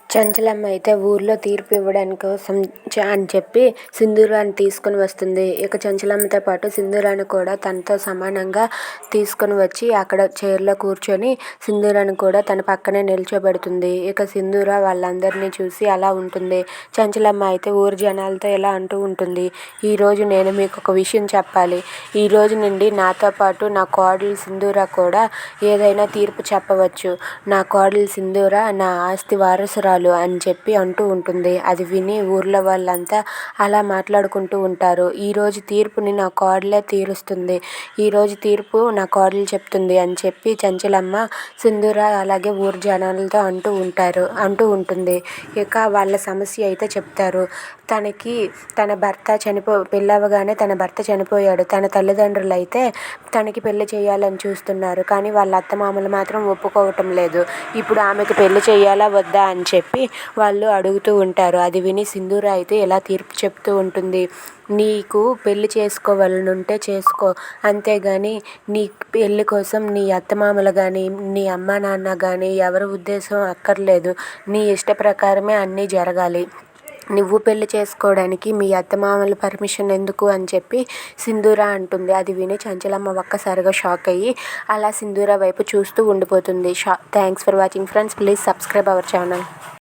చంచలమ్మ అయితే ఊర్లో తీర్పు ఇవ్వడానికి కోసం అని చెప్పి సింధూరాన్ని తీసుకొని వస్తుంది. ఇక చంచలమ్మతో పాటు సింధూరాన్ని కూడా తనతో సమానంగా తీసుకొని వచ్చి అక్కడ చైర్లో కూర్చొని సింధూరాన్ని కూడా తన పక్కనే నిల్చోబెడుతుంది. ఇక సింధూర వాళ్ళందరినీ చూసి అలా ఉంటుంది. చంచలమ్మ అయితే ఊరి జనాలతో ఇలా అంటూ ఉంటుంది. ఈరోజు నేను మీకు ఒక విషయం చెప్పాలి. ఈ రోజు నుండి నాతో పాటు నా కోడలు సింధూర కూడా ఏదైనా తీర్పు చెప్పవచ్చు. నా కోడలు సింధూర నా ఆస్తి వారసురాలు అని చెప్పి అంటూ ఉంటుంది. అది విని ఊర్లో వాళ్ళంతా అలా మాట్లాడుకుంటూ ఉంటారు. ఈరోజు తీర్పుని నా కోడలే తీరుస్తుంది, ఈరోజు తీర్పు నా కోడలు చెప్తుంది అని చెప్పి చంచలమ్మ సింధూర అలాగే ఊరి జనాలతో అంటూ ఉంటుంది. ఇక వాళ్ళ సమస్య అయితే చెప్తారు. తన భర్త పెళ్ళవగానే తన భర్త చనిపోయాడు. తన తల్లిదండ్రులు అయితే తనకి పెళ్లి చేయాలని చూస్తున్నారు. కానీ వాళ్ళ అత్తమామలు మాత్రం ఒప్పుకోవటం లేదు. ఇప్పుడు ఆమెకు పెళ్లి చేయాలా వద్దా అని చెప్పి వాళ్ళు అడుగుతూ ఉంటారు. అది విని సింధూర అయితే ఇలా తీర్పు చెప్తూ ఉంటుంది. నీకు పెళ్లి చేసుకోవాలనుంటే చేసుకో, అంతేగాని నీ పెళ్లి కోసం నీ అత్తమామలు కానీ నీ అమ్మ నాన్న కానీ ఎవరి ఉద్దేశం అక్కర్లేదు. నీ ఇష్ట ప్రకారమే అన్నీ జరగాలి. నువ్వు పెళ్లి చేసుకోవడానికి మీ అత్తమామల పర్మిషన్ ఎందుకు అని చెప్పి సింధూర అంటుంది. అది విని చంచలమ్మ ఒక్కసారిగా షాక్ అయ్యి అలా సింధూర వైపు చూస్తూ ఉండిపోతుంది. Thanks for watching friends. Please subscribe our channel.